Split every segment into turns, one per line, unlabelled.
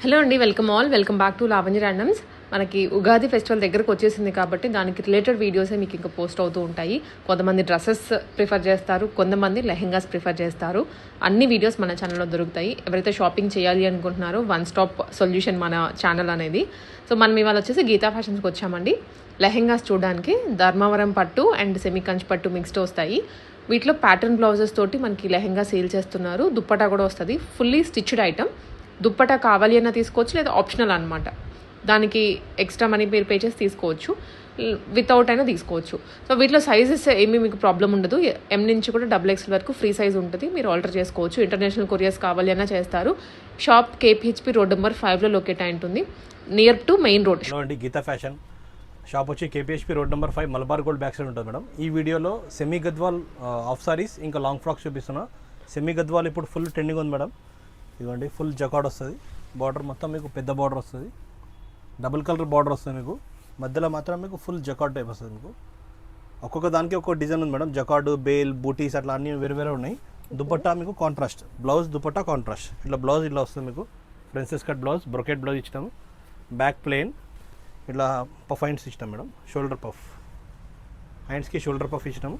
Hello అండి, welcome back to Lavanya randoms. మనకి Ugadi festival దగ్గరకు వచ్చేసింది కాబట్టి దానికి రిలేటెడ్ వీడియోసే మీకు ఇంకా పోస్ట్ అవుతూ ఉంటాయి. కొంతమంది డ్రెస్సెస్ ప్రిఫర్ చేస్తారు, కొంతమంది లెహెంగాస్ ప్రిఫర్ చేస్తారు. అన్ని వీడియోస్ మన ఛానల్లో దొరుకుతాయి. ఎవరైతే షాపింగ్ చేయాలి అనుకుంటున్నారో వన్ స్టాప్ సొల్యూషన్ మన ఛానల్ అనేది. సో మనం ఇవాళ వచ్చేసి గీతా ఫ్యాషన్స్కి వచ్చామండి. లెహెంగాస్ చూడడానికి ధర్మవరం పట్టు అండ్ సెమీ కంచి పట్టు మిక్స్డ్ వస్తాయి. వీటిలో ప్యాటర్న్ బ్లౌజెస్ తోటి మనకి లెహెంగా సేల్ చేస్తున్నారు. దుప్పటా కూడా వస్తుంది, ఫుల్లీ స్టిచ్డ్ ఐటమ్. దుప్పటా కావాలి అన్న తీసుకోవచ్చు, లేదా ఆప్షనల్ అనమాట. దానికి ఎక్స్ట్రా మనీ మీరు పే చేసి తీసుకోవచ్చు, వితౌట్ అయినా తీసుకోవచ్చు. సో వీటిలో సైజెస్ ఏమీ మీకు ప్రాబ్లం ఉండదు. ఎం నుంచి కూడా XXL వరకు ఫ్రీ సైజ్ ఉంటుంది, మీరు ఆల్టర్ చేసుకోవచ్చు. ఇంటర్నేషనల్ కొరియర్స్ కావాలి అన్నా చేస్తారు. షాప్ KPHP రోడ్ నెంబర్ 5లో లొకేట్ అయి ఉంటుంది, near to main road.
Hello అండి, గీతా ఫ్యాషన్ షాప్ వచ్చి KPHP road number 5 Malabar Gold back side ఉంటుంది మేడం. ఈ వీడియోలో సెమీ గద్వాల్ ఆఫ్ సారీస్ ఇంకా లాంగ్ ఫ్రాక్స్ చూపిస్తున్నా. సెమీ గద్వాల్ ఇప్పుడు ఫుల్ ట్రెండింగ్ ఉంది మేడం. ఇదిగోండి, ఫుల్ జకాడ్ వస్తుంది, బార్డర్ మొత్తం మీకు పెద్ద బార్డర్ వస్తుంది, డబుల్ కలర్ బార్డర్ వస్తుంది మీకు. మధ్యలో మాత్రం మీకు ఫుల్ జకాడ్ టైప్ వస్తుంది మీకు. ఒక్కొక్క దానికి ఒక్కొక్క డిజైన్ ఉంది మేడం. జకాడ్, బేల్, బూటీస్ అట్లా అన్నీ వేరే ఉన్నాయి. దుపట్టా మీకు కాంట్రాస్ట్, బ్లౌజ్ దుపట్టా కాంట్రాస్ట్. ఇట్లా బ్లౌజ్ ఇట్లా వస్తుంది మీకు. Princess cut blouse, brocade blouse ఇచ్చినాము. బ్యాక్ ప్లెయిన్, ఇట్లా పఫ్ హ్యాండ్స్ ఇచ్చినాం మేడం. షోల్డర్ పఫ్, హ్యాండ్స్కి షోల్డర్ పఫ్ ఇచ్చినాము.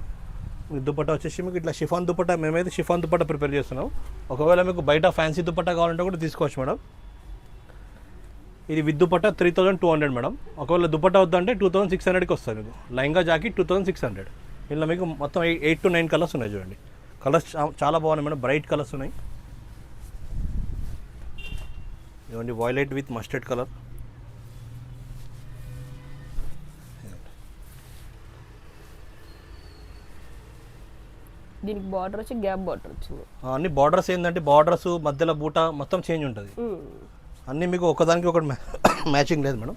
మీకు దుపట్టా వచ్చేసి మీకు ఇట్లా షిఫాన్ దుపట్టా, మేమైతే షిఫాన్ దుపట్టా ప్రిపేర్ చేస్తున్నాం. ఒకవేళ మీకు బయట ఫ్యాన్సీ దుపట్టా కావాలంటే కూడా తీసుకోవచ్చు మేడం. ఇది విత్ దుపట్టా 3200 మేడం. ఒకవేళ దుపట్టా వద్దంటే 2600కి వస్తుంది మీకు. లెహంగా జాకెట్ 2600. ఇలా మీకు మొత్తం 8 to 9 కలర్స్ ఉన్నాయి చూడండి. కలర్స్ చాలా బాగున్నాయి మేడం, బ్రైట్ కలర్స్ ఉన్నాయి. ఇవ్వండి, వైలెట్ విత్ మస్టర్డ్ కలర్.
దీనికి బార్డర్ వచ్చి గ్యాప్ బార్డర్ వచ్చింది.
అన్ని బార్డర్స్ ఏంటంటే బార్డర్స్ మధ్యలో బూట మొత్తం చేంజ్ ఉంటుంది. అన్నీ మీకు ఒకదానికి ఒకటి మ్యాచింగ్ లేదు మేడం.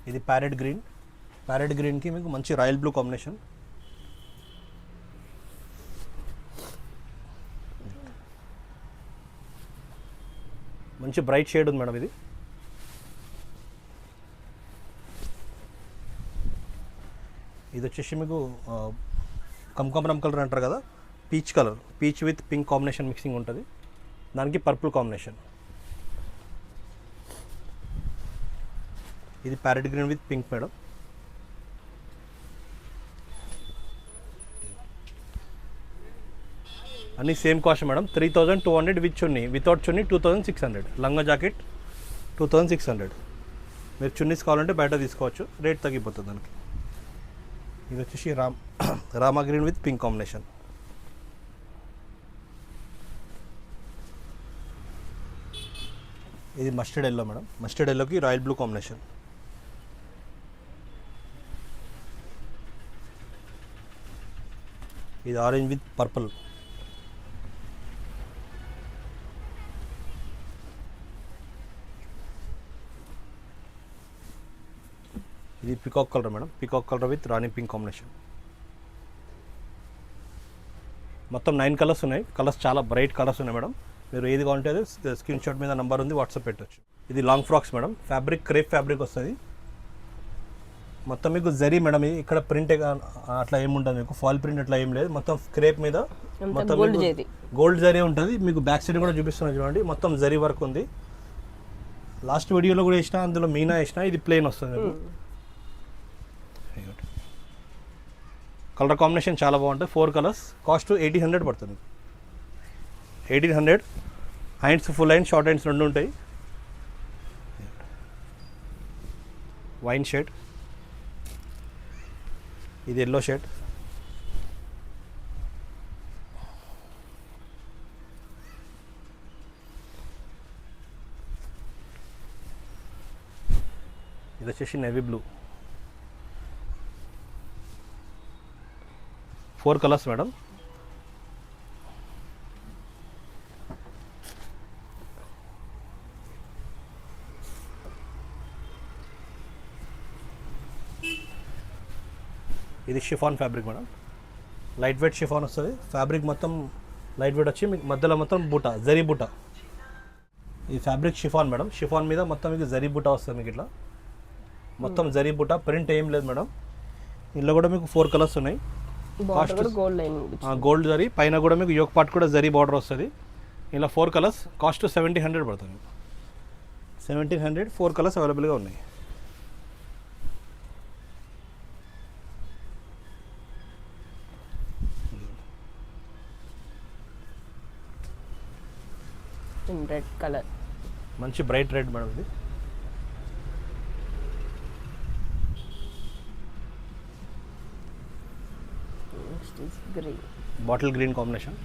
ఇది ప్యారెట్ గ్రీన్, ప్యారెట్ గ్రీన్కి మీకు మంచి రాయల్ బ్లూ కాంబినేషన్. మంచి బ్రైట్ షేడ్ ఉంది మేడం. ఇది వచ్చేసి మీకు కమకమరం కలర్ అంటారు కదా, peach colour, peach with pink combination mixing ఉంటుంది. దానికి పర్పుల్ కాంబినేషన్. ఇది parrot green with pink madam. అన్నీ same cost madam. 3200 with chunni, without chunni 2600. లంగా జాకెట్ 2600. మీరు చున్నీస్ కావాలంటే బయట తీసుకోవచ్చు, రేట్ తగ్గిపోతుంది దానికి. ఇది వచ్చేసి Rama green with pink combination. ఇది మస్టర్డ్ ఎల్లో మేడం. మస్టర్డ్ ఎల్లోకి రాయల్ బ్లూ కాంబినేషన్. ఇది ఆరెంజ్ విత్ పర్పుల్. ఇది peacock colour madam. Peacock colour with Rani pink combination. మొత్తం 9 కలర్స్ ఉన్నాయి. కలర్స్ చాలా బ్రైట్ కలర్స్ ఉన్నాయి మేడం. మీరు ఏది కావాలంటే అది స్క్రీన్ షాట్ మీద నెంబర్ ఉంది, వాట్సాప్ పెట్టవచ్చు. ఇది long frocks madam. Fabric crepe fabric వస్తుంది. మొత్తం మీకు జరీ మేడం. ఇక్కడ ప్రింట్ అట్లా ఏముంటుంది మీకు, ఫాల్ ప్రింట్ అట్లా ఏం లేదు. మొత్తం క్రేప్ మీద మొత్తం గోల్డ్ జరీ ఉంటుంది. మీకు బ్యాక్ సైడ్ కూడా చూపిస్తున్నాను చూడండి, మొత్తం జరీ వర్క్ ఉంది. లాస్ట్ వీడియోలో కూడా వేసిన, అందులో మీనా వేసిన. ఇది ప్లెయిన్ వస్తుంది మీకు. కలర్ కాంబినేషన్ చాలా బాగుంటుంది. 4 కలర్స్. కాస్ట్ 1800 పడుతుంది. 1800. Hands full hands, short hands రెండు ఉంటాయి. వైన్ షేడ్, ఇది ఎల్లో షేడ్. ఇది వచ్చేసి నేవీ బ్లూ. 4 colours madam. ఇది chiffon fabric madam. Light weight chiffon వస్తుంది. ఫ్యాబ్రిక్ మొత్తం లైట్ వెయిట్ వచ్చి మీకు మధ్యలో మొత్తం బూటా, జరీ బూటా. ఈ ఫ్యాబ్రిక్ షిఫాన్ మేడం. షిఫాన్ మీద మొత్తం మీకు జరీ బూటా వస్తుంది మీకు. ఇట్లా మొత్తం జరీ బూటా, ప్రింట్ ఏం లేదు మేడం. ఇందులో కూడా మీకు 4 కలర్స్ ఉన్నాయి.
బార్డర్ కూడా గోల్డ్ లైన్
గోల్డ్ జరీ పైన కూడా మీకు యోక్ పార్ట్ కూడా జరీ బార్డర్ వస్తుంది. ఇలా 4 కలర్స్ కాస్ట్ 1700 పడుతుంది. 1700 4 కలర్స్ అవైలబుల్గా ఉన్నాయి.
రెడ్ కలర్
మంచి బ్రైట్ రెడ్ మేడం ఇది.
Next is green
bottle green combination.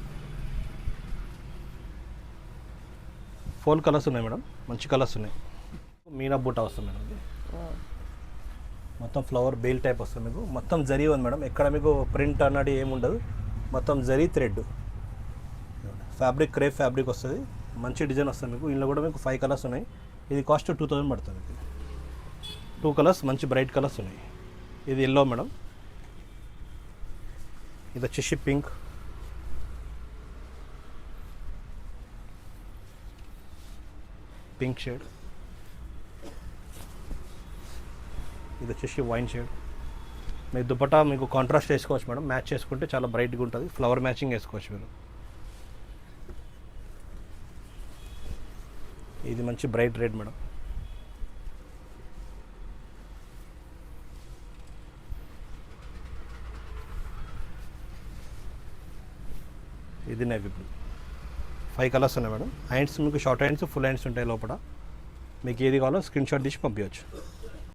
4 colours ఉన్నాయి మేడం, మంచి కలర్స్ ఉన్నాయి. మీనా బూటా వస్తుంది మేడం ఇది. మొత్తం ఫ్లవర్ బేల్ టైప్ వస్తుంది మీకు. మొత్తం జరీ ఉంది మేడం, ఎక్కడ మీకు ప్రింట్ అన్నది ఏముండదు. మొత్తం zari thread fabric, crepe fabric వస్తుంది. మంచి డిజైన్ వస్తుంది మీకు. ఇందులో కూడా మీకు 5 కలర్స్ ఉన్నాయి. ఇది కాస్ట్ 2000 పడుతుంది. 2 కలర్స్ మంచి బ్రైట్ కలర్స్ ఉన్నాయి. ఇది ఎల్లో మేడం, ఇది వచ్చేసి పింక్, పింక్ షేడ్, ఇది వచ్చేసి వైన్ షేడ్. మీ దుపట్టా మీకు కాంట్రాస్ట్ వేసుకోవచ్చు మేడం, మ్యాచ్ చేసుకుంటే చాలా బ్రైట్గా ఉంటుంది. ఫ్లవర్ మ్యాచింగ్ వేసుకోవచ్చు మీరు. ఇది మంచి బ్రైట్ రెడ్ మేడం. ఇది నేవీ బ్లూ. 5 కలర్స్ ఉన్నాయి మేడం. హ్యాండ్స్ మీకు షార్ట్ హ్యాండ్స్, ఫుల్ హ్యాండ్స్ ఉంటాయి లోపల. మీకు ఏది కావాలో స్క్రీన్ షాట్ తీసి పంపించవచ్చు.